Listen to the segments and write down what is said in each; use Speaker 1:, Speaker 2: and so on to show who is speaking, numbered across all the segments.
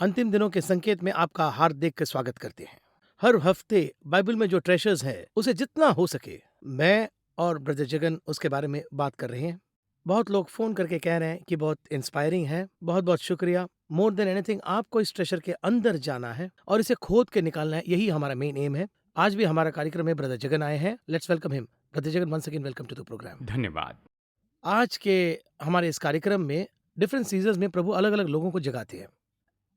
Speaker 1: अंतिम दिनों के संकेत में आपका हार्दिक स्वागत करते हैं। हर हफ्ते बाइबल में जो ट्रेशर्स है उसे जितना हो सके मैं और ब्रदर जगन उसके बारे में बात कर रहे हैं। बहुत लोग फोन करके कह रहे हैं कि बहुत इंस्पायरिंग है। बहुत बहुत शुक्रिया। मोर देन एनीथिंग आपको इस ट्रेशर के अंदर जाना है और इसे खोद के निकालना है, यही हमारा मेन एम है। आज भी हमारा कार्यक्रम में ब्रदर जगन आए हैं। Let's welcome him. Brother Jagan, once again welcome to the program.
Speaker 2: धन्यवाद।
Speaker 1: आज के हमारे इस कार्यक्रम में डिफरेंट सीजन्स में प्रभु अलग अलग लोगों को जगाते हैं।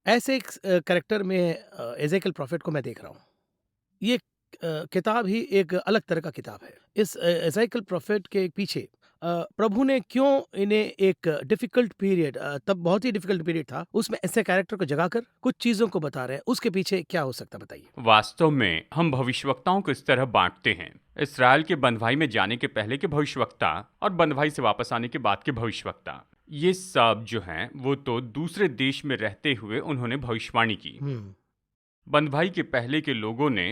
Speaker 1: ऐसे एक कैरेक्टर में एजेकियल प्रॉफिट को मैं देख रहा हूँ। ये किताब ही एक अलग तरह का किताब है। इस एजेकियल प्रॉफिट के पीछे प्रभु ने क्यों इन्हें एक डिफिकल्ट पीरियड, तब बहुत ही डिफिकल्ट पीरियड था, उसमें ऐसे कैरेक्टर को जगाकर कुछ चीजों को बता रहे हैं। उसके पीछे क्या हो सकता है, बताइए।
Speaker 2: वास्तव में हम भविष्यवक्ताओं को इस तरह बांटते हैं। इसराइल के बंधुआई में जाने के पहले के भविष्यवक्ता और बंधुआई से वापस आने के बाद के भविष्यवक्ता। ये सब जो हैं वो तो दूसरे देश में रहते हुए उन्होंने भविष्यवाणी की। बंधुआई के पहले के लोगों ने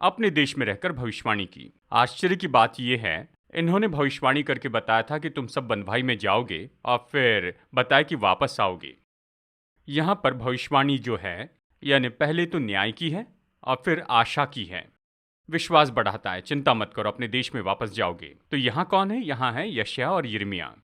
Speaker 2: अपने देश में रहकर भविष्यवाणी की। आश्चर्य की बात यह है, इन्होंने भविष्यवाणी करके बताया था कि तुम सब बंधुआई में जाओगे और फिर बताया कि वापस आओगे। यहाँ पर भविष्यवाणी जो है यानी पहले तो न्याय की है और फिर आशा की है। विश्वास बढ़ाता है, चिंता मत करो, अपने देश में वापस जाओगे। तो यहाँ कौन है? यहाँ है यशायाह और यिर्मयाह।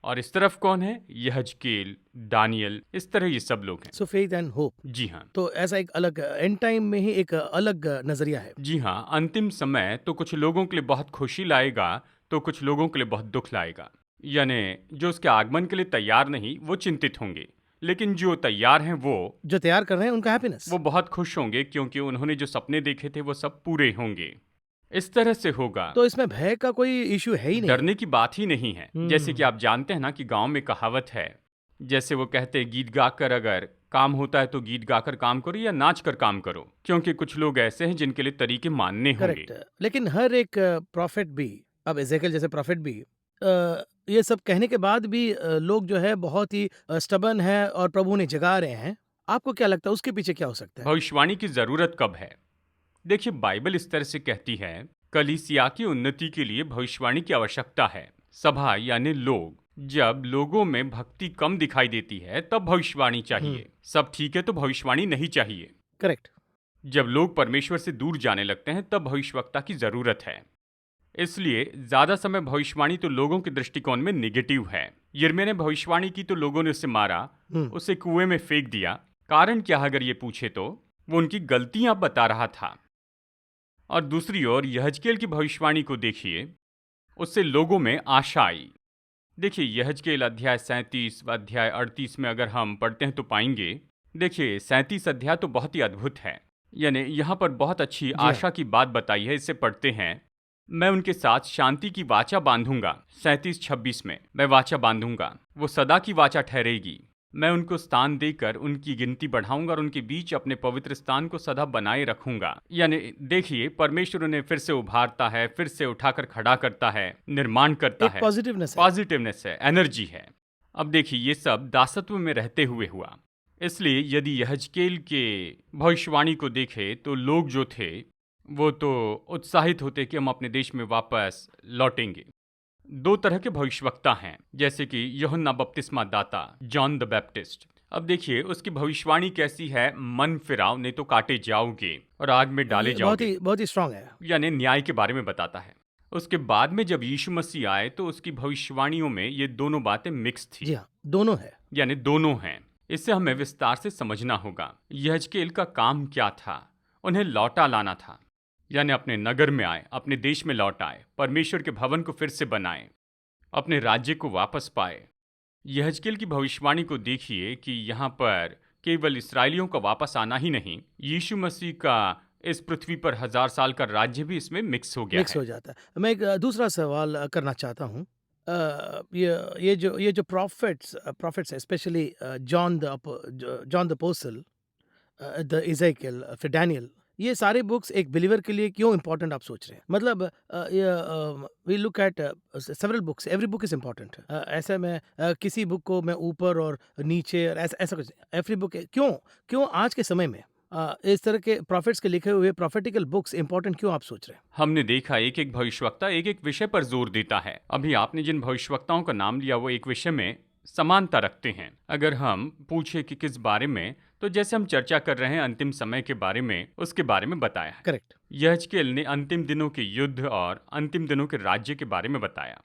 Speaker 2: और इस तरफ कौन है? यहजकेल, दानियल, इस तरह ये सब लोग हैं।
Speaker 1: So faith and hope.
Speaker 2: जी हाँ।
Speaker 1: तो ऐसा एक अलग एंड टाइम में ही एक अलग नजरिया है।
Speaker 2: जी हाँ, अंतिम समय तो कुछ लोगों के लिए बहुत खुशी लाएगा तो कुछ लोगों के लिए बहुत दुख लाएगा। यानी जो उसके आगमन के लिए तैयार नहीं वो चिंतित होंगे, लेकिन जो तैयार हैं
Speaker 1: जो तैयार कर रहे हैं उनका हैप्पीनेस।
Speaker 2: वो बहुत खुश होंगे क्योंकि उन्होंने जो सपने देखे थे वो सब पूरे होंगे। इस तरह से होगा।
Speaker 1: तो इसमें भय का कोई इशू है ही नहीं।
Speaker 2: डरने की बात ही नहीं है। जैसे कि आप जानते हैं ना कि गांव में कहावत है, जैसे वो कहते हैं गीत गाकर अगर काम होता है तो गीत गाकर काम करो या नाच कर काम करो, क्योंकि कुछ लोग ऐसे हैं जिनके लिए तरीके मानने होंगे।
Speaker 1: करेक्ट। लेकिन हर एक प्रॉफिट भी, अब एजेकियल जैसे प्रॉफिट भी ये सब कहने के बाद भी लोग जो है बहुत ही स्टबन है और प्रभु ने जगा रहे हैं। आपको क्या लगता है उसके पीछे क्या हो सकता है?
Speaker 2: भविष्यवाणी की जरूरत कब है? देखिए, बाइबल इस तरह से कहती है, कलीसिया की उन्नति के लिए भविष्यवाणी की आवश्यकता है। सभा यानी लोग, जब लोगों में भक्ति कम दिखाई देती है तब भविष्यवाणी चाहिए। सब ठीक है तो भविष्यवाणी नहीं चाहिए।
Speaker 1: करेक्ट।
Speaker 2: जब लोग परमेश्वर से दूर जाने लगते हैं तब भविष्यवक्ता की जरूरत है। इसलिए ज्यादा समय भविष्यवाणी तो लोगों के दृष्टिकोण में निगेटिव है। यिर्मयाह ने भविष्यवाणी की तो लोगों ने उसे मारा, उसे कुएं में फेंक दिया। कारण क्या, अगर ये पूछे तो वो उनकी गलतियां बता रहा था। और दूसरी ओर यहजकेल की भविष्यवाणी को देखिए, उससे लोगों में आशा आई। देखिए, यहजकेल अध्याय 37 व अध्याय 38 में अगर हम पढ़ते हैं तो पाएंगे। देखिए, 37 अध्याय तो बहुत ही अद्भुत है। यानी यहाँ पर बहुत अच्छी आशा की बात बताई है। इसे पढ़ते हैं, मैं उनके साथ शांति की वाचा बांधूंगा। 37-26 में, मैं वाचा बांधूंगा, वो सदा की वाचा ठहरेगी। मैं उनको स्थान देकर उनकी गिनती बढ़ाऊंगा और उनके बीच अपने पवित्र स्थान को सदा बनाए रखूंगा। यानी देखिए, परमेश्वर उन्हें फिर से उभारता है, फिर से उठाकर खड़ा करता है, निर्माण करता है। पॉजिटिवनेस है, एनर्जी है। अब देखिए, ये सब दासत्व में रहते हुए हुआ। इसलिए यदि यहजकेल के भविष्यवाणी को देखे तो लोग जो थे वो तो उत्साहित होते कि हम अपने देश में वापस लौटेंगे। दो तरह के भविष्यवक्ता हैं, जैसे कि यूहन्ना बपतिस्मा दाता, जॉन द बैप्टिस्ट। अब देखिए, उसकी भविष्यवाणी कैसी है, मन फिराओ नहीं तो काटे जाओगे और आग में डाले जाओगे।
Speaker 1: बहुत ही स्ट्रांग है।
Speaker 2: यानी न्याय के बारे में बताता है। उसके बाद में जब यीशु मसीह आए तो उसकी भविष्यवाणियों में ये दोनों बातें मिक्स थी।
Speaker 1: जी हाँ, दोनों है।
Speaker 2: यानी दोनों हैं। इसे हमें विस्तार से समझना होगा। यहजकेल का काम क्या था? उन्हें लौटा लाना था। यानी अपने नगर में आए, अपने देश में लौट आए, परमेश्वर के भवन को फिर से बनाए, अपने राज्य को वापस पाए। यहजकेल की भविष्यवाणी को देखिए कि यहाँ पर केवल इसराइलियों का वापस आना ही नहीं, यीशु मसीह का इस पृथ्वी पर 1000 साल का राज्य भी इसमें मिक्स हो गया है।
Speaker 1: हो जाता है। मैं एक दूसरा सवाल करना चाहता हूँ। ये जो प्रॉफिट्स है, specially John the apostle, the इज़ेकियल, फिर डैनियल, ये सारे बुक्स एक बिलीवर के लिए क्यों इम्पोर्टेंट आप सोच रहे हैं? मतलब we look at several books, every book is important. ऐसे में किसी बुक को मैं ऊपर और नीचे और ऐसा ऐसा कुछ, एवरी बुक क्यों आज के समय में इस तरह के प्रॉफिट्स के लिखे हुए प्रॉफिटिकल बुक्स इंपॉर्टेंट क्यों आप सोच रहे हैं?
Speaker 2: हमने देखा एक एक भविष्यवक्ता एक एक विषय पर जोर देता है। अभी आपने जिन भविष्यवक्ताओं का नाम लिया वो एक विषय में समानता रखते हैं। अगर हम पूछे कि किस बारे में, तो जैसे हम चर्चा कर रहे हैं अंतिम समय के बारे में, उसके बारे में बताया है।
Speaker 1: करेक्ट।
Speaker 2: यहेजकेल ने अंतिम दिनों के युद्ध और अंतिम दिनों के राज्य के बारे में बताया।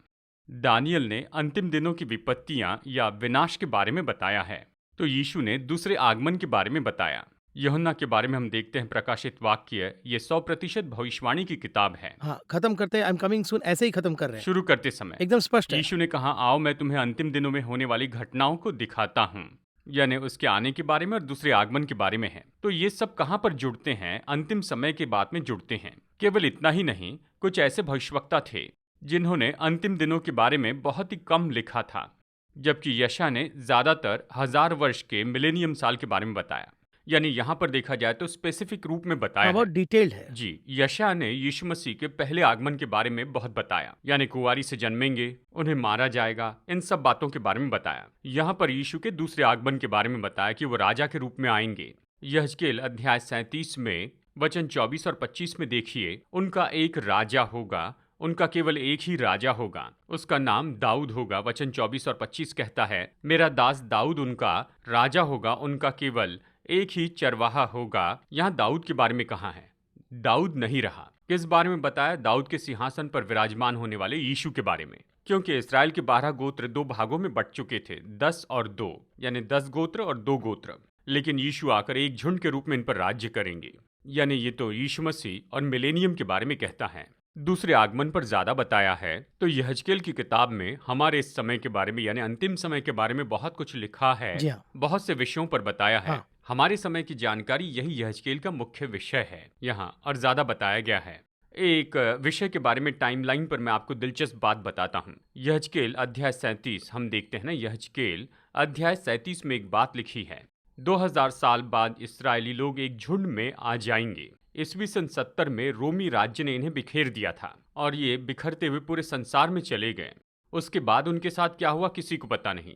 Speaker 2: दानियल ने अंतिम दिनों की विपत्तियां या विनाश के बारे में बताया है। तो यीशु ने दूसरे आगमन के बारे में बताया। यूहन्ना के बारे में हम देखते हैं प्रकाशित वाक्य, ये 100% भविष्यवाणी की किताब है।
Speaker 1: हाँ, खत्म करते हैं, आई एम कमिंग सून, ऐसे ही खत्म कर रहे हैं।
Speaker 2: शुरू करते समय
Speaker 1: एकदम स्पष्ट है।
Speaker 2: यीशु ने कहा, आओ मैं तुम्हें अंतिम दिनों में होने वाली घटनाओं को दिखाता हूँ। यानी उसके आने के बारे में और दूसरे आगमन के बारे में है। तो ये सब कहाँ पर जुड़ते हैं? अंतिम समय के बात में जुड़ते हैं। केवल इतना ही नहीं, कुछ ऐसे भविष्यवक्ता थे जिन्होंने अंतिम दिनों के बारे में बहुत ही कम लिखा था, जबकि यशा ने ज्यादातर 1000 वर्ष के मिलेनियम साल के बारे में बताया। यानी यहाँ पर देखा जाए तो स्पेसिफिक रूप में बताया
Speaker 1: बहुत
Speaker 2: है।
Speaker 1: डिटेल्ड है।
Speaker 2: जी, यशा ने यीशु मसीह के पहले आगमन के बारे में बहुत बताया। यानी कुंवारी से जन्मेंगे, उन्हें मारा जाएगा, इन सब बातों के बारे में बताया। यहाँ पर यीशु के दूसरे आगमन के बारे में बताया कि वो राजा के रूप में आएंगे। यहेजकेल अध्याय 37 में वचन 24 और 25 में देखिए, उनका एक राजा होगा, उनका केवल एक ही राजा होगा, उसका नाम दाऊद होगा। वचन 24 और 25 कहता है, मेरा दास दाऊद उनका राजा होगा, उनका केवल एक ही चरवाहा होगा। यहाँ दाऊद के बारे में कहा है, दाऊद नहीं रहा। किस बारे में बताया? दाऊद के सिंहासन पर विराजमान होने वाले यीशु के बारे में। क्योंकि इस्राएल के 12 गोत्र 2 भागों में बट चुके थे, 10 और 2, यानी 10 गोत्र और 2 गोत्र। लेकिन यीशु आकर एक झुंड के रूप में इन पर राज्य करेंगे। यानी ये तो यीशु मसीह और मिलेनियम के बारे में कहता है। दूसरे आगमन पर ज्यादा बताया है तो यहेजकेल की किताब में हमारे इस समय के बारे में, यानी अंतिम समय के बारे में बहुत कुछ लिखा है।
Speaker 1: जी हाँ।
Speaker 2: बहुत से विषयों पर बताया है।
Speaker 1: हाँ।
Speaker 2: हमारे समय की जानकारी यही यहेजकेल का मुख्य विषय है यहाँ, और ज्यादा बताया गया है। एक विषय के बारे में टाइमलाइन पर मैं आपको दिलचस्प बात बताता हूँ। यहेजकेल अध्याय 37 हम देखते हैं ना, यहेजकेल अध्याय 37 में एक बात लिखी है, 2000 साल बाद इस्राएली लोग एक झुंड में आ जाएंगे। ईस्वी सन 70 में रोमी राज्य ने इन्हें बिखेर दिया था और ये बिखरते हुए पूरे संसार में चले गए। उसके बाद उनके साथ क्या हुआ किसी को पता नहीं।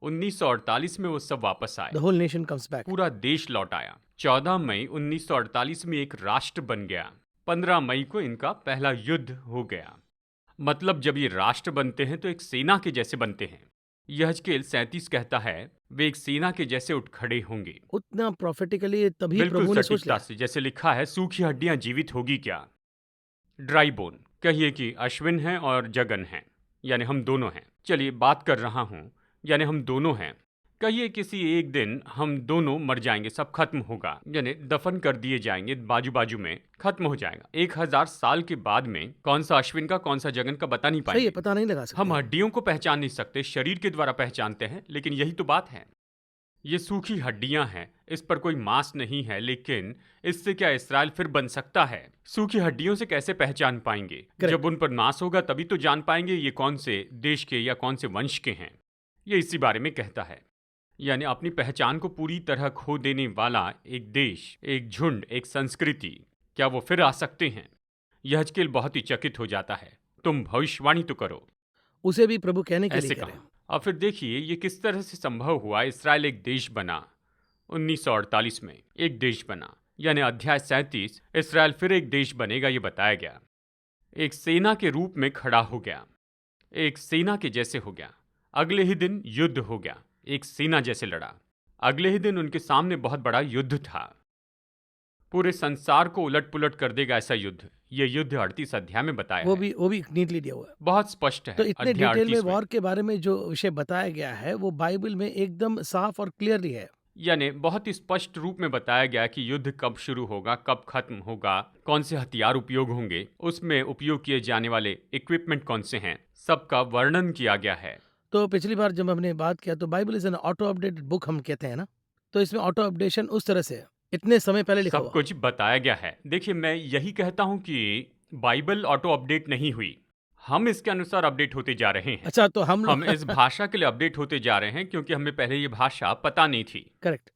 Speaker 2: 1948 में वो सब वापस आए,
Speaker 1: the whole nation comes back.
Speaker 2: पूरा देश लौट आया। 14 मई 1948 में एक राष्ट्र बन गया। 15 मई को इनका पहला युद्ध हो गया। मतलब जब ये राष्ट्र बनते हैं तो एक सेना के जैसे बनते हैं। यहेजकेल 37 कहता है, वे एक सेना के जैसे उठ खड़े होंगे।
Speaker 1: उतना प्रॉफिटिकली तभी
Speaker 2: बिल्कुल
Speaker 1: प्रभु ने सोच
Speaker 2: सटीकता
Speaker 1: लिया।
Speaker 2: से, जैसे लिखा है, सूखी हड्डियां जीवित होगी क्या? Dry bone. कहिए कि अश्विन है और जगन है, यानी हम दोनों हैं। चलिए बात कर रहा हूं, यानी हम दोनों हैं। कहिए किसी एक दिन हम दोनों मर जाएंगे, सब खत्म होगा, यानी दफन कर दिए जाएंगे, बाजू बाजू में खत्म हो जाएगा। 1000 साल के बाद में कौन सा अश्विन का कौन सा जगन का बता नहीं
Speaker 1: सही है,
Speaker 2: पाएंगे।
Speaker 1: पता नहीं लगा सकते।
Speaker 2: हम हड्डियों को पहचान नहीं सकते, शरीर के द्वारा पहचानते हैं, लेकिन यही तो बात है। ये सूखी हड्डियां हैं, इस पर कोई मांस नहीं है, लेकिन इससे क्या इस्राएल फिर बन सकता है? सूखी हड्डियों से कैसे पहचान पाएंगे?
Speaker 1: Correct.
Speaker 2: जब उन पर मांस होगा तभी तो जान पाएंगे ये कौन से देश के या कौन से वंश के हैं। ये इसी बारे में कहता है, यानी अपनी पहचान को पूरी तरह खो देने वाला एक देश, एक झुंड, एक संस्कृति, क्या वो फिर आ सकते हैं? यहेजकेल बहुत ही चकित हो जाता है, तुम भविष्यवाणी तो करो।
Speaker 1: उसे भी प्रभु कहने के लिए
Speaker 2: ऐसे
Speaker 1: कह रहे
Speaker 2: कहा।
Speaker 1: हैं।
Speaker 2: और फिर देखिए ये किस तरह से संभव हुआ। इस्राएल एक देश बना 1948 में, एक देश बना, यानी अध्याय 37 इस्राएल फिर एक देश बनेगा ये बताया गया। एक सेना के रूप में खड़ा हो गया, एक सेना के जैसे हो गया। अगले ही दिन युद्ध हो गया, एक सेना जैसे लड़ा। अगले ही दिन उनके सामने बहुत बड़ा युद्ध था, पूरे संसार को उलट पुलट कर देगा ऐसा युद्ध। ये युद्ध 38 अध्याय में बताया
Speaker 1: वो
Speaker 2: है।
Speaker 1: भी नीटली दिया हुआ है।
Speaker 2: बहुत स्पष्ट है।
Speaker 1: तो इतने
Speaker 2: अध्याय
Speaker 1: डिटेल में
Speaker 2: 38
Speaker 1: वॉर के बारे में जो विषय बताया गया है वो बाइबल में एकदम साफ और क्लियरली है।
Speaker 2: यानी बहुत ही स्पष्ट रूप में बताया गया कि युद्ध कब शुरू होगा, कब खत्म होगा, कौन से हथियार उपयोग होंगे, उसमें उपयोग किए जाने वाले इक्विपमेंट कौन से हैं, सबका वर्णन किया गया है।
Speaker 1: तो पिछली बार जब हमने बात किया तो Bible is an auto updated book हम कहते हैं ना, तो इसमें ऑटो अपडेशन उस तरह से है, इतने समय पहले लिखा
Speaker 2: सब
Speaker 1: हुआ।
Speaker 2: कुछ बताया गया है। देखिए मैं यही कहता हूं कि बाइबल ऑटो अपडेट नहीं हुई, हम इसके अनुसार अपडेट होते जा रहे हैं।
Speaker 1: अच्छा, तो हम
Speaker 2: हम इस भाषा के लिए अपडेट होते जा रहे हैं क्योंकि हमें पहले ये भाषा पता नहीं थी।
Speaker 1: करेक्ट।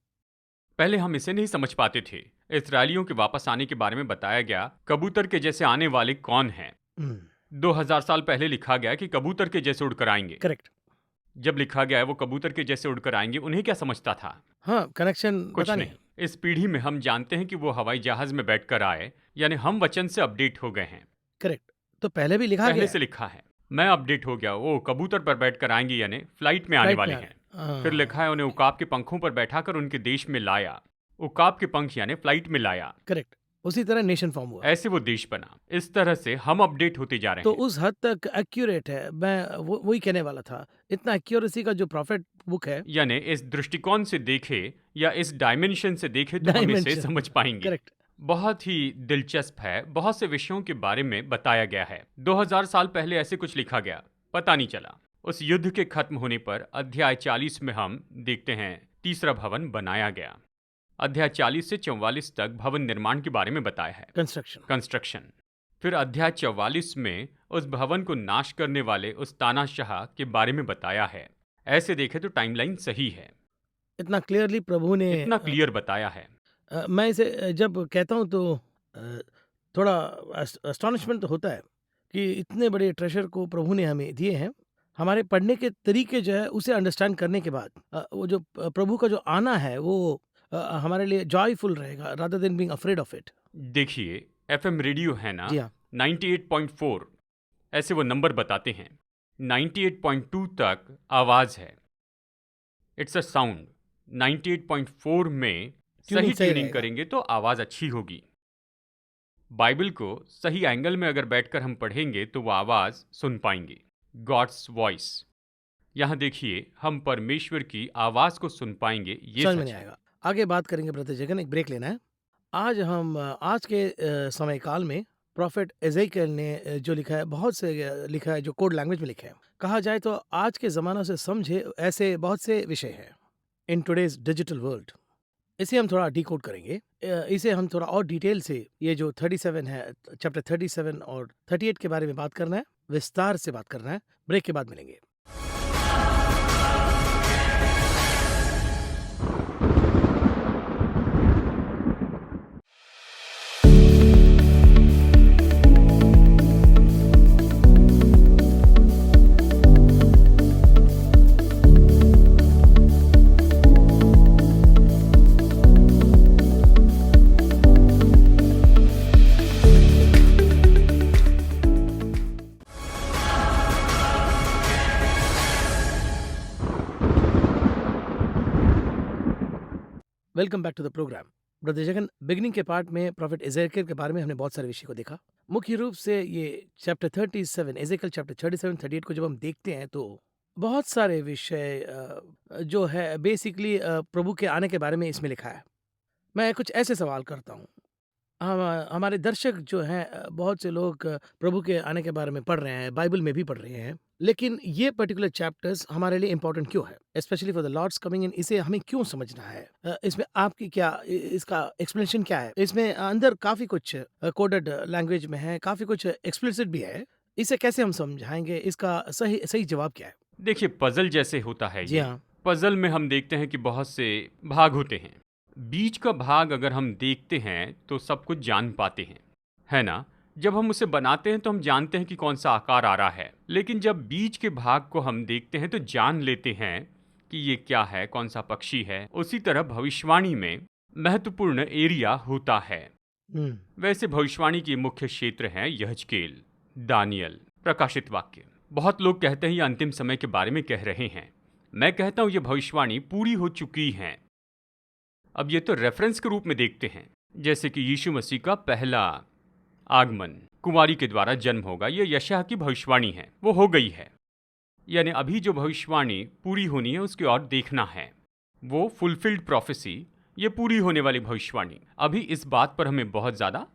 Speaker 2: पहले हम इसे नहीं समझ पाते थे। इस्राएलियों के वापस आने के बारे में बताया गया, कबूतर के जैसे आने वाले कौन हैं। 2000 साल पहले लिखा गया कि कबूतर के जैसे उड़कर आएंगे।
Speaker 1: करेक्ट।
Speaker 2: जब लिखा गया है वो कबूतर के जैसे उड़कर आएंगे, उन्हें क्या समझता था?
Speaker 1: हाँ, कनेक्शन
Speaker 2: कुछ
Speaker 1: पता
Speaker 2: नहीं। इस पीढ़ी में हम जानते हैं कि वो हवाई जहाज में बैठकर आए, यानी हम वचन से अपडेट हो गए हैं।
Speaker 1: करेक्ट। तो पहले भी लिखा
Speaker 2: पहले
Speaker 1: गया
Speaker 2: से
Speaker 1: है।
Speaker 2: लिखा है। मैं अपडेट हो गया, वो कबूतर पर बैठकर आएंगे, यानी फ्लाइट में आने
Speaker 1: फ्लाइट में
Speaker 2: वाले
Speaker 1: आ
Speaker 2: हैं। फिर लिखा है उन्हें उकाब के पंखों पर बैठाकर उनके देश में लाया। उकाब के पंख यानी फ्लाइट में लाया,
Speaker 1: करेक्ट। उसी तरह नेशन फॉर्म हुआ।
Speaker 2: ऐसे वो देश बना। इस तरह से हम अपडेट होते जा रहे
Speaker 1: तो
Speaker 2: हैं।
Speaker 1: उस हद तक एक्यूरेट है, मैं वही कहने वाला था। इतना एक्यूरेसी का जो प्रॉफिट बुक है,
Speaker 2: यानी इस दृष्टिकोण से देखे या इस डायमेंशन से देखे तो हम इसे
Speaker 1: डायमेंशन,
Speaker 2: समझ पाएंगे।
Speaker 1: करेक्ट।
Speaker 2: बहुत ही दिलचस्प है, बहुत से विषयों के बारे में बताया गया है। 2000 साल पहले ऐसे कुछ लिखा गया, पता नहीं चला। उस युद्ध के खत्म होने पर अध्याय 40 में हम देखते हैं तीसरा भवन बनाया गया। अध्याय 40 से 44 तक भवन निर्माण के बारे में बताया है, कंस्ट्रक्शन। फिर अध्याय 44 में उस भवन को नाश करने वाले उस तानाशाह के बारे में बताया है। ऐसे देखे तो टाइमलाइन सही है,
Speaker 1: इतना क्लियरली प्रभु ने
Speaker 2: इतना क्लियर बताया है।
Speaker 1: मैं इसे जब कहता हूँ तो थोड़ा अस्टॉनिशमेंट तो होता है कि इतने बड़े ट्रेजर को प्रभु ने हमें दिए हैं। हमारे पढ़ने के तरीके जो है उसे अंडरस्टैंड करने के बाद वो जो प्रभु का जो आना है वो हमारे लिए जॉयफुल रहेगा rather than being afraid of it.
Speaker 2: देखिए, एफएम रेडियो है ना,
Speaker 1: जी हाँ,
Speaker 2: 98.4 ऐसे वो नंबर बताते हैं। 98.2 तक आवाज है, इट्स अ साउंड। 98.4 में
Speaker 1: ट्यूनिंग
Speaker 2: सही
Speaker 1: सही
Speaker 2: ट्यूनिंग
Speaker 1: रहेगा।
Speaker 2: करेंगे तो आवाज अच्छी होगी। बाइबल को सही एंगल में अगर बैठकर हम पढ़ेंगे तो वो आवाज सुन पाएंगे, गॉड्स वॉइस। यहाँ देखिए, हम परमेश्वर की आवाज को सुन पाएंगे, ये
Speaker 1: समझ में
Speaker 2: सच
Speaker 1: नहीं
Speaker 2: है।
Speaker 1: आएगा। आगे बात करेंगे ब्रदर जगन, एक ब्रेक लेना है। आज हम आज के समय काल में प्रॉफिट एजेकियल ने जो लिखा है, बहुत से लिखा है जो कोड लैंग्वेज में लिखा है। कहा जाए तो आज के ज़माना से समझे ऐसे बहुत से विषय हैं इन टुडेज डिजिटल वर्ल्ड। इसे हम थोड़ा डिकोड करेंगे। इसे हम थोड़ा और डिटेल से, ये जो 37 है, चैप्टर 37 और 38 के बारे में बात करना है, विस्तार से बात करना है। ब्रेक के बाद मिलेंगे। Welcome back to the program. Brother Jagan, beginning के पार्ट में प्रॉफिट एजेकियल के बारे में हमने बहुत सारे विषय को देखा। मुख्य रूप से ये चैप्टर 37, एजेकियल चैप्टर 37, 38 को जब हम देखते हैं तो बहुत सारे विषय जो है बेसिकली प्रभु के आने के बारे में इसमें लिखा है। मैं कुछ ऐसे सवाल करता हूँ। हमारे दर्शक जो हैं, बहुत से लोग प्रभु के आने के बारे में पढ़ रहे हैं, बाइबल में भी पढ़ रहे हैं, लेकिन ये पर्टिकुलर चैप्टर्स हमारे लिए इंपॉर्टेंट क्यों है, specially for the Lord's coming in? इसे हमें क्यों समझना है? इसमें आपकी क्या इसका एक्सप्लेनेशन क्या है? इसमें अंदर काफ़ी कुछ कोडेड लैंग्वेज में है, काफ़ी कुछ एक्सप्लिसिट भी है। इसे कैसे हम समझाएंगे? इसका सही सही जवाब क्या है?
Speaker 2: देखिए, पजल जैसे होता है
Speaker 1: जी
Speaker 2: ये।
Speaker 1: हाँ।
Speaker 2: पजल में हम देखते हैं कि बहुत से भाग होते हैं। बीच का भाग अगर हम देखते हैं तो सब कुछ जान पाते हैं, है ना? जब हम उसे बनाते हैं तो हम जानते हैं कि कौन सा आकार आ रहा है, लेकिन जब बीच के भाग को हम देखते हैं तो जान लेते हैं कि ये क्या है, कौन सा पक्षी है। उसी तरह भविष्यवाणी में महत्वपूर्ण एरिया होता है। वैसे भविष्यवाणी के मुख्य क्षेत्र हैं यहजकेल, दानियल, प्रकाशित वाक्य। बहुत लोग कहते हैं ये अंतिम समय के बारे में कह रहे हैं। मैं कहता हूं ये भविष्यवाणी पूरी हो चुकी है। अब ये तो रेफरेंस के रूप में देखते हैं, जैसे कि यीशु मसीह का पहला आगमन, कुमारी के द्वारा जन्म होगा, ये यशायाह की भविष्यवाणी है, वो हो गई है। यानी अभी जो भविष्यवाणी पूरी होनी है उसकी ओर देखना है, वो फुलफिल्ड प्रोफेसी, ये पूरी होने वाली भविष्यवाणी। अभी इस बात पर हमें बहुत ज़्यादा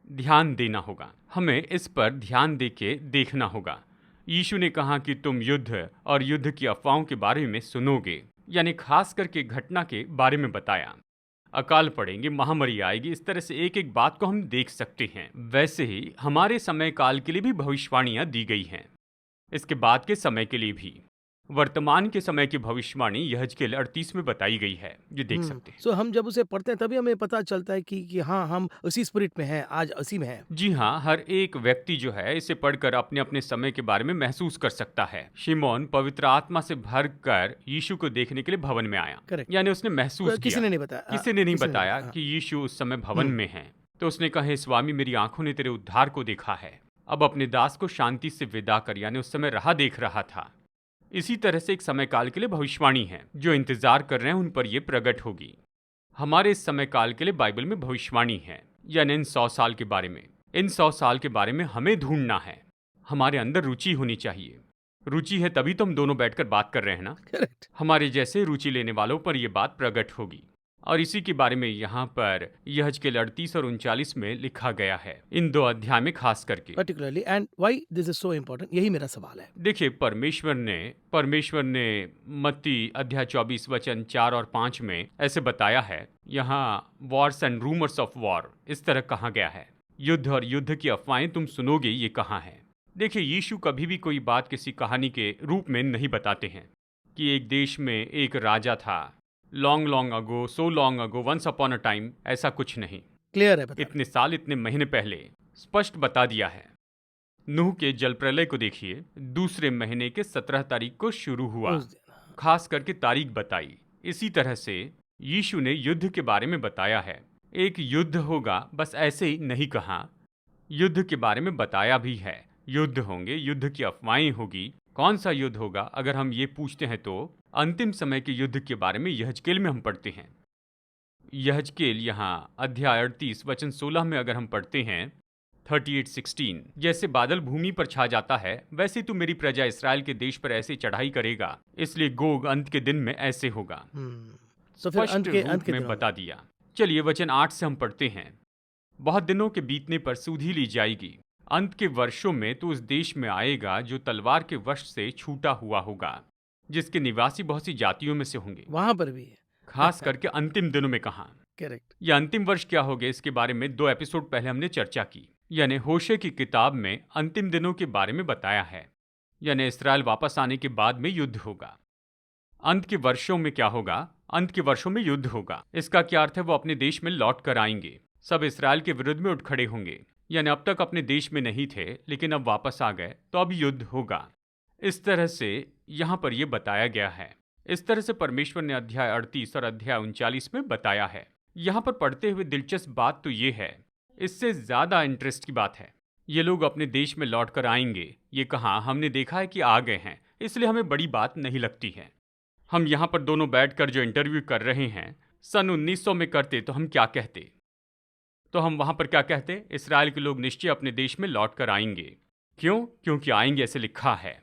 Speaker 2: ध्यान देना होगा, हमें इस पर ध्यान दे के देखना होगा। यीशु ने कहा कि तुम युद्ध और युद्ध की अफवाहों के बारे में सुनोगे, यानी खास करके घटना के बारे में बताया। अकाल पड़ेंगे, महामारी आएगी, इस तरह से एक एक बात को हम देख सकते हैं। वैसे ही हमारे समय काल के लिए भी भविष्यवाणियां दी गई हैं, इसके बाद के समय के लिए भी। वर्तमान के समय की भविष्यवाणी यहजकेल 38 में बताई गई है, ये देख सकते हैं।
Speaker 1: सो हम जब उसे पढ़ते हैं तभी हमें पता चलता है कि हाँ, हम उसी स्पिरिट में हैं, आज उसी में हैं।
Speaker 2: जी हाँ, हर एक व्यक्ति जो है इसे पढ़कर अपने अपने समय के बारे में महसूस कर सकता है। शिमोन पवित्र आत्मा से भरकर यीशु को देखने के लिए भवन में आया,
Speaker 1: Correct.
Speaker 2: यानी उसने महसूस
Speaker 1: किसी
Speaker 2: किया।
Speaker 1: ने नहीं बताया,
Speaker 2: किसी ने नहीं
Speaker 1: किसी ने
Speaker 2: बताया
Speaker 1: हाँ।
Speaker 2: कि यीशु उस समय भवन में है। तो उसने कहा, हे स्वामी, मेरी आंखों ने तेरे उद्धार को देखा है। अब अपने दास को शांति से विदा कर, यानी उस समय राह देख रहा था। इसी तरह से एक समय काल के लिए भविष्यवाणी है, जो इंतजार कर रहे हैं उन पर यह प्रकट होगी। हमारे इस समय काल के लिए बाइबल में भविष्यवाणी है, यानी इन 100 साल के बारे में। इन 100 साल के बारे में हमें ढूंढना है, हमारे अंदर रुचि होनी चाहिए। रुचि है तभी तो हम दोनों बैठकर बात कर रहे हैं ना।
Speaker 1: करेक्ट।
Speaker 2: हमारे जैसे रुचि लेने वालों पर यह बात प्रकट होगी, और इसी के बारे में यहाँ पर यहजकेल 38 और 39 में लिखा गया है, इन 2 अध्याय में खास करके।
Speaker 1: Particularly, and why this is so important, यही मेरा सवाल है।
Speaker 2: देखिए, परमेश्वर ने मत्ती अध्याय 24 वचन 4 और 5 में ऐसे बताया है। यहाँ Wars and rumours of war इस तरह कहा गया है, युद्ध और युद्ध की अफवाहें तुम सुनोगे, ये कहा है। देखिए, यीशु कभी भी कोई बात किसी कहानी के रूप में नहीं बताते हैं कि एक देश में एक राजा था, long long ago, so long ago, once upon a time, ऐसा कुछ नहीं।
Speaker 1: क्लियर है, बता।
Speaker 2: इतने साल, इतने महीने पहले स्पष्ट बता दिया है। नूह के जल प्रलय को देखिए, दूसरे महीने के 17 तारीख को शुरू हुआ,
Speaker 1: उस दिन।
Speaker 2: खास करके तारीख बताई। इसी तरह से यीशु ने युद्ध के बारे में बताया है। एक युद्ध होगा, बस ऐसे ही नहीं कहा, युद्ध के बारे में बताया भी है। युद्ध होंगे, युद्ध की अफवाहें होगी। कौन सा युद्ध होगा अगर हम ये पूछते हैं तो अंतिम समय के युद्ध के बारे में यहजकेल में हम पढ़ते हैं। यहजकेल यहाँ अध्याय 38 वचन 16 में अगर हम पढ़ते हैं 38:16, जैसे बादल भूमि पर छा जाता है, वैसे तू मेरी प्रजा इसराइल के देश पर ऐसे चढ़ाई करेगा, इसलिए गोग अंत के दिन में ऐसे होगा।
Speaker 1: तो फिर अंत के
Speaker 2: रूप में
Speaker 1: दिनों
Speaker 2: बता दिया। चलिए वचन 8 से हम पढ़ते हैं। बहुत दिनों के बीतने पर सुधि ली जाएगी, अंत के वर्षों में तो उस देश में आएगा जो तलवार के वश से छूटा हुआ होगा, जिसके निवासी बहुत सी जातियों में से होंगे।
Speaker 1: वहां पर भी है।
Speaker 2: खास करके अंतिम दिनों में कहा।
Speaker 1: करेक्ट।
Speaker 2: यह अंतिम वर्ष क्या होगा, इसके बारे में 2 एपिसोड पहले हमने चर्चा की। यानी होशे की किताब में अंतिम दिनों के बारे में बताया है, यानी इस्राएल वापस आने के बाद में युद्ध होगा। अंत के वर्षों में क्या होगा? अंत के वर्षों में युद्ध होगा। इसका क्या अर्थ है? वो अपने देश में लौट कर आएंगे, सब इस्राएल के विरुद्ध में उठ खड़े होंगे। यानी अब तक अपने देश में नहीं थे, लेकिन अब वापस आ गए, तो अब युद्ध होगा। इस तरह से यहाँ पर यह बताया गया है। इस तरह से परमेश्वर ने अध्याय 38 और अध्याय 39 में बताया है। यहाँ पर पढ़ते हुए दिलचस्प बात तो ये है, इससे ज्यादा इंटरेस्ट की बात है, ये लोग अपने देश में लौट कर आएंगे। ये कहा हमने देखा है कि आ गए हैं, इसलिए हमें बड़ी बात नहीं लगती है। हम यहाँ पर दोनों बैठकर जो इंटरव्यू कर रहे हैं, सन 1900 में करते तो हम क्या कहते? तो हम वहां पर क्या कहते? इस्राएल के लोग निश्चय अपने देश में लौट कर आएंगे। क्यों? क्योंकि आएंगे, ऐसे लिखा है।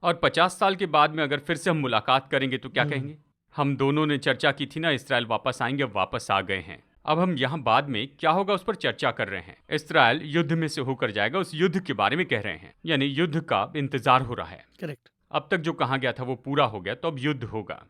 Speaker 2: और 50 साल के बाद में अगर फिर से हम मुलाकात करेंगे तो क्या कहेंगे? हम दोनों ने चर्चा की थी ना, इस्राएल वापस आएंगे, अब वापस आ गए हैं। अब हम यहाँ बाद में क्या होगा उस पर चर्चा कर रहे हैं। इस्राएल युद्ध में से होकर जाएगा, उस युद्ध के बारे में कह रहे हैं, यानी युद्ध का इंतजार हो रहा है।
Speaker 1: करेक्ट।
Speaker 2: अब तक जो कहा गया था वो पूरा हो गया, तो अब युद्ध होगा।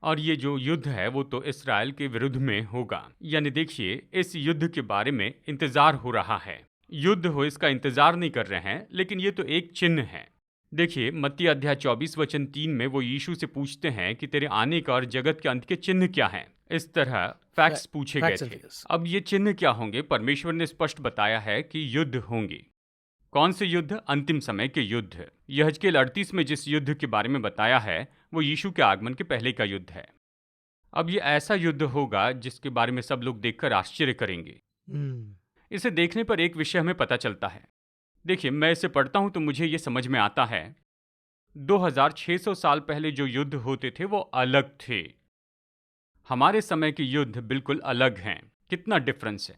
Speaker 2: और ये जो युद्ध है वो तो इस्राएल के विरुद्ध में होगा। यानी देखिए, इस युद्ध के बारे में इंतजार हो रहा है। युद्ध हो इसका इंतजार नहीं कर रहे हैं, लेकिन ये तो एक चिन्ह है। देखिए मत्ती अध्याय 24 वचन 3 में वो यीशु से पूछते हैं कि तेरे आने का और जगत के अंत के चिन्ह क्या हैं। इस तरह फैक्ट्स पूछे गए थे। अब ये चिन्ह क्या होंगे? परमेश्वर ने स्पष्ट बताया है कि युद्ध होंगे। कौन से युद्ध? अंतिम समय के युद्ध। यहजकेल 38 में जिस युद्ध के बारे में बताया है वो यीशु के आगमन के पहले का युद्ध है। अब ये ऐसा युद्ध होगा जिसके बारे में सब लोग देखकर आश्चर्य करेंगे। इसे देखने पर एक विषय हमें पता चलता है। देखिए, मैं इसे पढ़ता हूं तो मुझे ये समझ में आता है, 2600 साल पहले जो युद्ध होते थे वो अलग थे। हमारे समय के युद्ध बिल्कुल अलग हैं। कितना डिफरेंस है?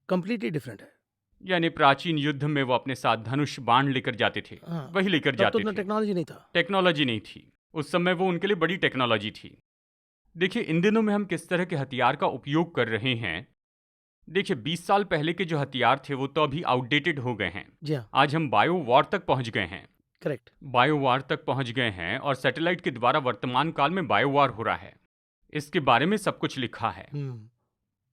Speaker 1: कंप्लीटली डिफरेंट है।
Speaker 2: यानी प्राचीन युद्ध में वो अपने साथ धनुष बाण लेकर जाते थे, वही लेकर जाते थे।
Speaker 1: टेक्नोलॉजी नहीं था।
Speaker 2: टेक्नोलॉजी नहीं थी उस समय, वो उनके लिए बड़ी टेक्नोलॉजी थी। देखिए इन दिनों में हम किस तरह के हथियार का उपयोग कर रहे हैं। देखिए 20 साल पहले के जो हथियार थे वो तो अभी आउटडेटेड हो गए हैं।
Speaker 1: जी हाँ।
Speaker 2: आज हम बायो वॉर तक पहुंच गए हैं।
Speaker 1: करेक्ट।
Speaker 2: बायो वॉर तक पहुंच गए हैं और सैटेलाइट के द्वारा वर्तमान काल में बायो वॉर हो रहा है। इसके बारे में सब कुछ लिखा है।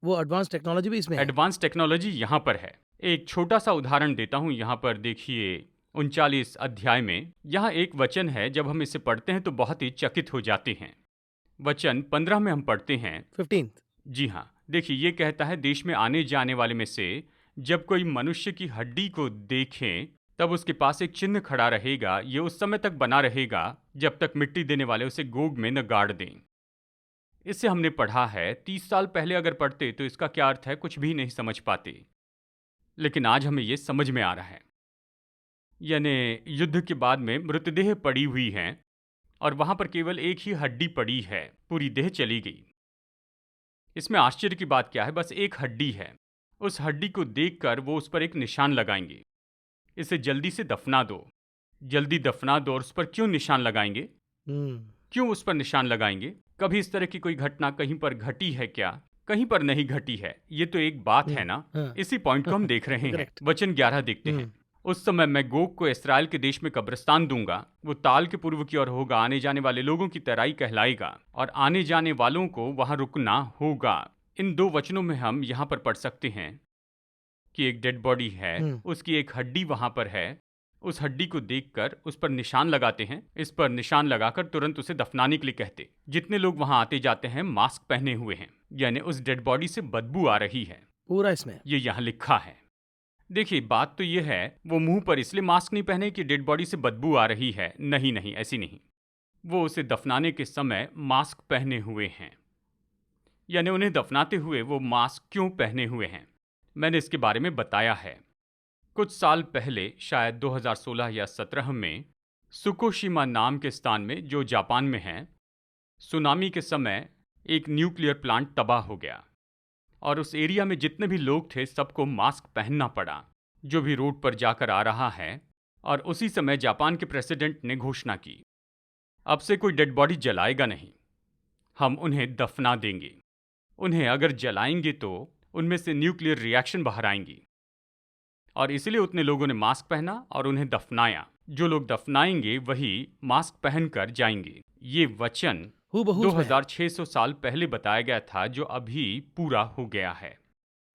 Speaker 1: वो एडवांस टेक्नोलॉजी भी इसमें है।
Speaker 2: एडवांस टेक्नोलॉजी यहाँ पर है। एक छोटा सा उदाहरण देता हूँ। यहाँ पर देखिए 39 अध्याय में यहाँ एक वचन है, जब हम इसे पढ़ते हैं तो बहुत ही चकित हो जाते हैं। वचन 15 में हम पढ़ते हैं
Speaker 1: 15।
Speaker 2: जी हाँ, देखिए ये कहता है, देश में आने जाने वाले में से जब कोई मनुष्य की हड्डी को देखें तब उसके पास एक चिन्ह खड़ा रहेगा। ये उस समय तक बना रहेगा जब तक मिट्टी देने वाले उसे गोग में न गाड़ दें। इसे हमने पढ़ा है। 30 साल पहले अगर पढ़ते तो इसका क्या अर्थ है कुछ भी नहीं समझ पाते, लेकिन आज हमें ये समझ में आ रहा है। यानी युद्ध के बाद में मृतदेह पड़ी हुई हैं और वहां पर केवल एक ही हड्डी पड़ी है, पूरी देह चली गई। इसमें आश्चर्य की बात क्या है, बस एक हड्डी है। उस हड्डी को देखकर वो उस पर एक निशान लगाएंगे, इसे जल्दी से दफना दो, जल्दी दफना दो। और उस पर क्यों निशान लगाएंगे,
Speaker 1: हम्म।
Speaker 2: क्यों उस पर निशान लगाएंगे? कभी इस तरह की कोई घटना कहीं पर घटी है क्या? कहीं पर नहीं घटी है, ये तो एक बात है ना।
Speaker 1: हाँ।
Speaker 2: इसी पॉइंट को हम देख रहे हैं।
Speaker 1: करेक्ट।
Speaker 2: वचन 11 देखते हैं। उस समय मैं गोग को इस्राएल के देश में कब्रिस्तान दूंगा, वो ताल के पूर्व की ओर होगा, आने जाने वाले लोगों की तराई कहलाएगा और आने जाने वालों को वहां रुकना होगा। इन दो वचनों में हम यहाँ पर पढ़ सकते हैं कि एक डेड बॉडी है, उसकी एक हड्डी वहां पर है। उस हड्डी को देखकर उस पर निशान लगाते हैं, इस पर निशान लगाकर तुरंत उसे दफनाने के लिए कहते। जितने लोग वहां आते जाते हैं मास्क पहने हुए हैं, यानी उस डेड बॉडी से बदबू आ रही है।
Speaker 1: पूरा इसमें
Speaker 2: ये यहाँ लिखा है। देखिए, बात तो ये है, वो मुंह पर इसलिए मास्क नहीं पहने कि डेड बॉडी से बदबू आ रही है। नहीं नहीं, ऐसी नहीं। वो उसे दफनाने के समय मास्क पहने हुए हैं। यानी उन्हें दफनाते हुए वो मास्क क्यों पहने हुए हैं, मैंने इसके बारे में बताया है। कुछ साल पहले, शायद 2016 या 17 में, सुकोशिमा नाम के स्थान में, जो जापान में है, सुनामी के समय एक न्यूक्लियर प्लांट तबाह हो गया और उस एरिया में जितने भी लोग थे सबको मास्क पहनना पड़ा, जो भी रोड पर जाकर आ रहा है। और उसी समय जापान के प्रेसिडेंट ने घोषणा की, अब से कोई डेड बॉडी जलाएगा नहीं, हम उन्हें दफना देंगे। उन्हें अगर जलाएंगे तो उनमें से न्यूक्लियर रिएक्शन बाहर आएंगी। और इसलिए उतने लोगों ने मास्क पहना और उन्हें दफनाया। जो लोग दफनाएंगे वही मास्क पहनकर जाएंगे। ये वचन
Speaker 1: हूबहू उसमें है।
Speaker 2: 2600 साल पहले बताया गया था, जो अभी पूरा हो गया है।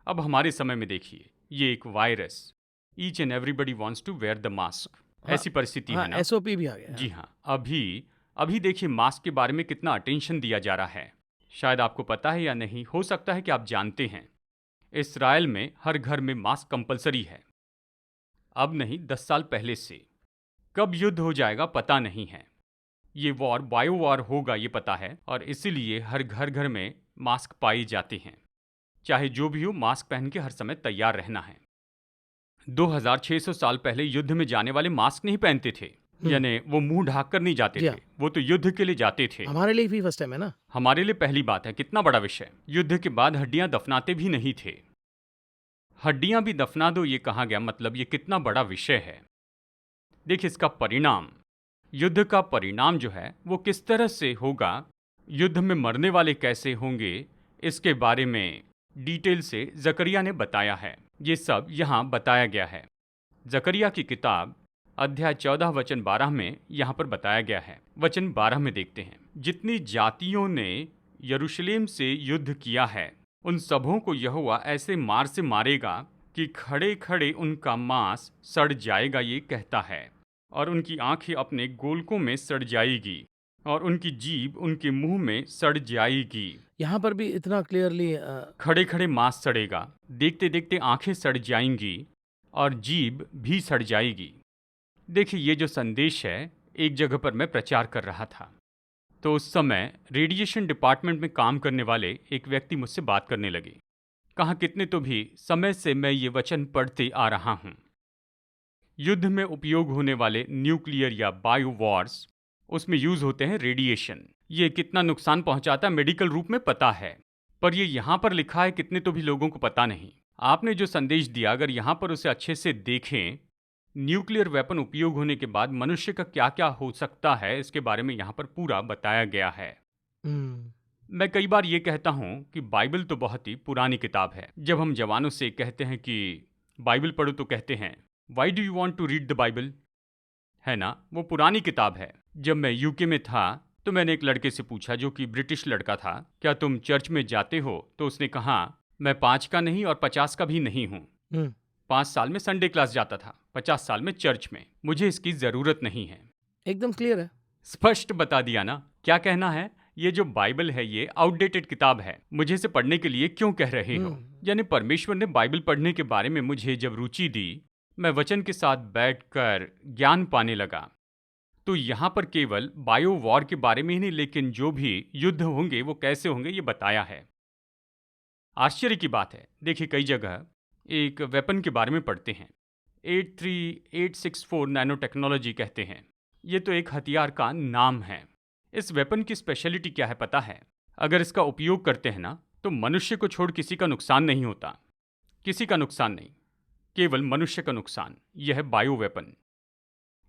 Speaker 2: अब हमारे समय में देखिए, ये एक virus, each and everybody wants to wear the mask,
Speaker 1: हाँ,
Speaker 2: ऐसी परिस्थिति
Speaker 1: हाँ,
Speaker 2: है ना।
Speaker 1: एसओपी भी आ गया।
Speaker 2: जी हाँ, अभी अभी देखिए मास्क के बारे में कितना अटेंशन दिया जा रहा है। शायद आपको पता है या नहीं, हो सकता है कि आप जानते हैं, इस्राएल में हर घर में मास्क कंपलसरी है। अब नहीं, 10 साल पहले से। कब युद्ध हो जाएगा पता नहीं है। ये वॉर बायो वॉर होगा ये पता है, और इसीलिए हर घर घर में मास्क पाए जाते हैं। चाहे जो भी हो, मास्क पहन के हर समय तैयार रहना है। 2600 साल पहले युद्ध में जाने वाले मास्क नहीं पहनते थे, यानी वो मुंह ढाक कर नहीं जाते
Speaker 1: जी
Speaker 2: थे,
Speaker 1: हाँ।
Speaker 2: वो तो युद्ध के लिए जाते थे।
Speaker 1: हमारे लिए भी फर्स्ट टाइम है ना।
Speaker 2: हमारे लिए पहली बात है। कितना बड़ा विषय। युद्ध के बाद हड्डियां दफनाते भी नहीं थे। हड्डियां भी दफना दो, ये कहा गया, मतलब ये कितना बड़ा विषय है। देखिए, इसका परिणाम, युद्ध का परिणाम जो है वो किस तरह से होगा, युद्ध में मरने वाले कैसे होंगे, इसके बारे में डिटेल से जकरिया ने बताया है। ये सब यहाँ बताया गया है। जकरिया की किताब अध्याय 14 वचन 12 में यहाँ पर बताया गया है। वचन 12 में देखते हैं, जितनी जातियों ने यरूशलेम से युद्ध किया है उन सबों को यहोवा ऐसे मार से मारेगा कि खड़े खड़े उनका मांस सड़ जाएगा, ये कहता है। और उनकी आंखें अपने गोलकों में सड़ जाएगी और उनकी जीभ उनके मुंह में सड़ जाएगी।
Speaker 1: यहाँ पर भी इतना क्लियरली
Speaker 2: खड़े खड़े मांस सड़ेगा, देखते देखते आंखें सड़ जाएंगी और जीभ भी सड़ जाएगी। देखिए, ये जो संदेश है, एक जगह पर मैं प्रचार कर रहा था, तो उस समय रेडिएशन डिपार्टमेंट में काम करने वाले एक व्यक्ति मुझसे बात करने लगे। कहा, कितने तो भी समय से मैं ये वचन पढ़ते आ रहा हूँ। युद्ध में उपयोग होने वाले न्यूक्लियर या बायो वॉर्स, उसमें यूज होते हैं रेडिएशन। ये कितना नुकसान पहुंचाता है मेडिकल रूप में पता है, पर ये यहाँ पर लिखा है कितने तो भी लोगों को पता नहीं। आपने जो संदेश दिया, अगर यहाँ पर उसे अच्छे से देखें, न्यूक्लियर वेपन उपयोग होने के बाद मनुष्य का क्या क्या हो सकता है, इसके बारे में यहाँ पर पूरा बताया गया है। मैं कई बार ये कहता हूँ कि बाइबल तो बहुत ही पुरानी किताब है। जब हम जवानों से कहते हैं कि बाइबल पढ़ो तो कहते हैं, why do you want to read the Bible, है ना, वो पुरानी किताब है। जब मैं यूके में था तो मैंने एक लड़के से पूछा, जो कि ब्रिटिश लड़का था, क्या तुम चर्च में जाते हो? तो उसने कहा, मैं 5 का नहीं और 50 का भी नहीं हूँ। 5 साल में संडे क्लास जाता था, 50 साल में चर्च में। मुझे इसकी जरूरत नहीं है।
Speaker 1: एकदम क्लियर है।
Speaker 2: स्पष्ट बता दिया ना क्या कहना है। ये जो बाइबल है ये आउटडेटेड किताब है, मुझे इसे पढ़ने के लिए क्यों कह रहे हो? यानी परमेश्वर ने बाइबल पढ़ने के बारे में मुझे जब रुचि दी, मैं वचन के साथ बैठकर ज्ञान पाने लगा। तो यहाँ पर केवल बायो वॉर के बारे में ही नहीं, लेकिन जो भी युद्ध होंगे वो कैसे होंगे ये बताया है। आश्चर्य की बात है, देखिए, कई जगह एक वेपन के बारे में पढ़ते हैं, 83864 नैनो टेक्नोलॉजी कहते हैं। ये तो एक हथियार का नाम है। इस वेपन की स्पेशलिटी क्या है पता है? अगर इसका उपयोग करते हैं ना, तो मनुष्य को छोड़ किसी का नुकसान नहीं होता। किसी का नुकसान नहीं, केवल मनुष्य का नुकसान। यह है बायो वेपन।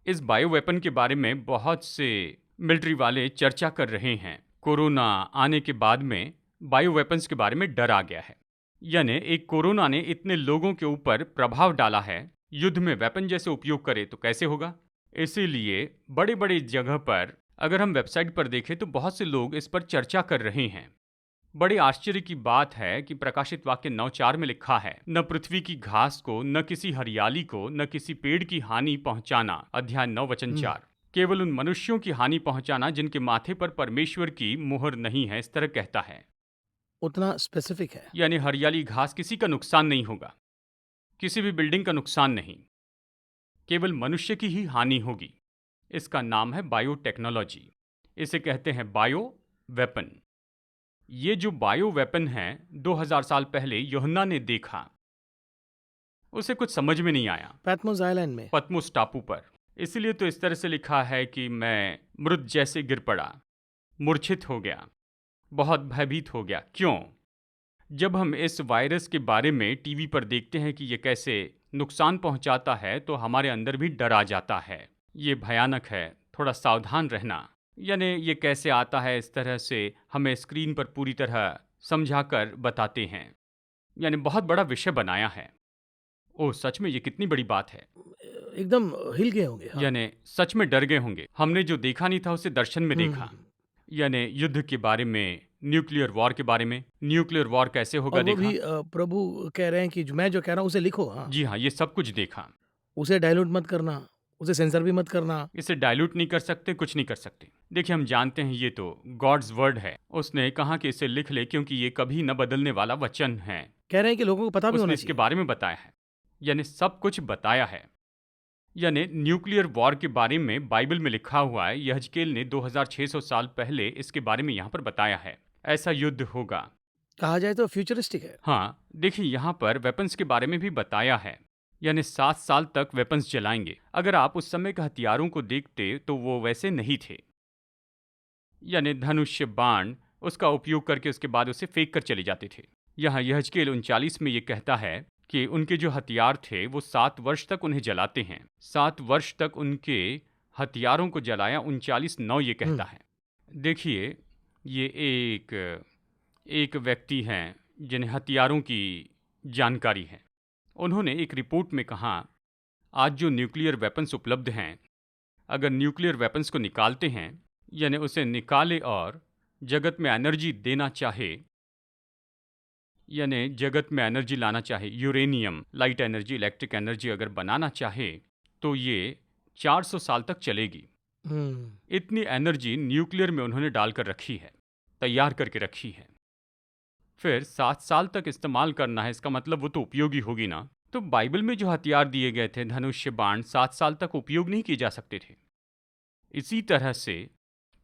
Speaker 2: इस बायो वेपन के बारे में बहुत से मिलिट्री वाले चर्चा कर रहे हैं। कोरोना आने के बाद में बायो वेपन्स के बारे में डर आ गया है। यानी एक कोरोना ने इतने लोगों के ऊपर प्रभाव डाला है, युद्ध में वेपन जैसे उपयोग करे तो कैसे होगा? इसीलिए बड़े बड़े जगह पर अगर हम वेबसाइट पर देखें तो बहुत से लोग इस पर चर्चा कर रहे हैं। बड़े आश्चर्य की बात है कि प्रकाशित वाक्य 9:4 में लिखा है, न पृथ्वी की घास को, न किसी हरियाली को, न किसी पेड़ की हानि पहुंचाना। अध्याय 9 वचन 4। केवल उन मनुष्यों की हानि पहुंचाना जिनके माथे पर परमेश्वर की मुहर नहीं है, इस तरह कहता है।
Speaker 1: उतना स्पेसिफिक है।
Speaker 2: यानी हरियाली घास किसी का नुकसान नहीं होगा, किसी भी बिल्डिंग का नुकसान नहीं, केवल मनुष्य की ही हानि होगी। इसका नाम है बायोटेक्नोलॉजी। इसे कहते हैं बायो वेपन। ये जो बायो वेपन है 2000 साल पहले यूहन्ना ने देखा, उसे कुछ समझ में नहीं आया।
Speaker 1: पैटमोस आइलैंड में,
Speaker 2: पतमोस टापू पर। इसलिए तो इस तरह से लिखा है कि मैं मृत जैसे गिर पड़ा, मूर्छित हो गया, बहुत भयभीत हो गया। क्यों? जब हम इस वायरस के बारे में टीवी पर देखते हैं कि ये कैसे नुकसान पहुंचाता है, तो हमारे अंदर भी डर आ जाता है। ये भयानक है, थोड़ा सावधान रहना। यानी ये कैसे आता है, इस तरह से हमें स्क्रीन पर पूरी तरह समझाकर बताते हैं। यानी बहुत बड़ा विषय बनाया है। ओह, सच में ये कितनी बड़ी बात है।
Speaker 1: एकदम हिल गए होंगे। हाँ।
Speaker 2: यानी सच में डर गए होंगे। हमने जो देखा नहीं था उसे दर्शन में देखा। यानी युद्ध के बारे में, न्यूक्लियर वॉर के बारे में। न्यूक्लियर वॉर कैसे होगा
Speaker 1: और वो
Speaker 2: देखा।
Speaker 1: भी प्रभु कह रहे हैं कि मैं जो कह रहा हूँ उसे लिखो। हाँ,
Speaker 2: जी हाँ, ये सब कुछ देखा।
Speaker 1: उसे डायल्यूट मत करना, उसे सेंसर भी मत करना।
Speaker 2: इसे डाइल्यूट नहीं कर सकते, कुछ नहीं कर सकते। देखिए, हम जानते हैं ये तो गॉड्स वर्ड है। उसने कहा कि इसे लिख ले क्योंकि ये कभी न बदलने वाला वचन है।
Speaker 1: कह रहे हैं कि लोगों को पता भी
Speaker 2: उसने
Speaker 1: होना
Speaker 2: इसके
Speaker 1: चाहिए।
Speaker 2: बारे में बताया है। यानी सब कुछ बताया है। यानी न्यूक्लियर वॉर के बारे में बाइबल में लिखा हुआ है। यहजकेल ने 2600 साल पहले इसके बारे में यहाँ पर बताया है। ऐसा युद्ध होगा।
Speaker 1: कहा जाए तो फ्यूचरिस्टिक है।
Speaker 2: हाँ, देखिए यहाँ पर वेपन्स के बारे में भी बताया है। यानी 7 साल तक वेपन्स चलाएंगे। अगर आप उस समय के हथियारों को देखते तो वो वैसे नहीं थे। यानी धनुष्य, बाण, उसका उपयोग करके उसके बाद उसे फेंक कर चले जाते थे। यहाँ यहजकेल 39 में ये कहता है कि उनके जो हथियार थे वो 7 वर्ष तक उन्हें जलाते हैं। 7 वर्ष तक उनके हथियारों को जलाया। 39:9 ये कहता है। देखिए, ये एक व्यक्ति हैं जिन्हें हथियारों की जानकारी है। उन्होंने एक रिपोर्ट में कहा, आज जो न्यूक्लियर वेपन्स उपलब्ध हैं, अगर न्यूक्लियर वेपन्स को निकालते हैं, यानी उसे निकाले और जगत में एनर्जी देना चाहे, यानी जगत में एनर्जी लाना चाहे, uranium, light energy, electric energy अगर बनाना चाहे, तो ये 400 साल तक चलेगी। इतनी एनर्जी न्यूक्लियर में उन्होंने डालकर रखी है, तैयार करके रखी है। फिर 7 साल तक इस्तेमाल करना है, इसका मतलब वो तो उपयोगी होगी ना। तो बाइबल में जो हथियार दिए गए थे, धनुष्य, बाण, 7 साल तक उपयोग नहीं किए जा सकते थे। इसी तरह से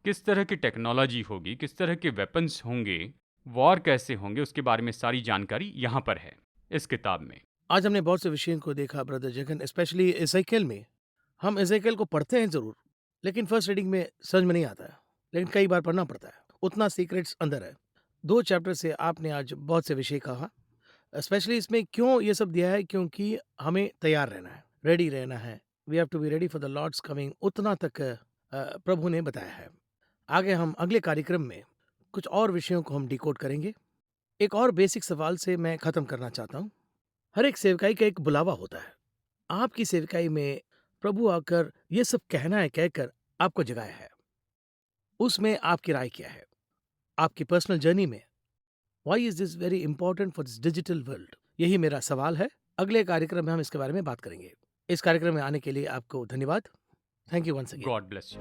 Speaker 2: किस तरह की टेक्नोलॉजी होगी, किस तरह के वेपन्स होंगे, वॉर कैसे होंगे, उसके बारे में सारी जानकारी यहाँ पर है इस किताब में।
Speaker 1: आज हमने बहुत से विषयों को देखा ब्रदर जगन, स्पेशली एजेकिएल में। हम एजेकिएल को पढ़ते हैं जरूर, लेकिन फर्स्ट रीडिंग में समझ में नहीं आता है, लेकिन कई बार पढ़ना पड़ता है। उतना सीक्रेट्स अंदर है। 2 चैप्टर से आपने आज बहुत से विषय कहा। स्पेशली इसमें क्यों ये सब दिया है, क्योंकि हमें तैयार रहना है, रेडी रहना है। We have to be ready for the Lord's coming. उतना तक प्रभु ने बताया है। आगे हम अगले कार्यक्रम में कुछ और विषयों को हम डिकोड करेंगे। एक और बेसिक सवाल से मैं खत्म करना चाहता हूँ। हर एक सेवकाई का एक बुलावा होता है। आपकी सेवकाई में प्रभु आकर ये सब कहना है कहकर आपको जगाया है, उसमें आपकी राय क्या है? आपकी पर्सनल जर्नी में why is this very important for this digital world? यही मेरा सवाल है। अगले कार्यक्रम में हम इसके बारे में बात करेंगे। इस कार्यक्रम में आने के लिए आपको धन्यवाद। Thank you once again.
Speaker 2: God bless you.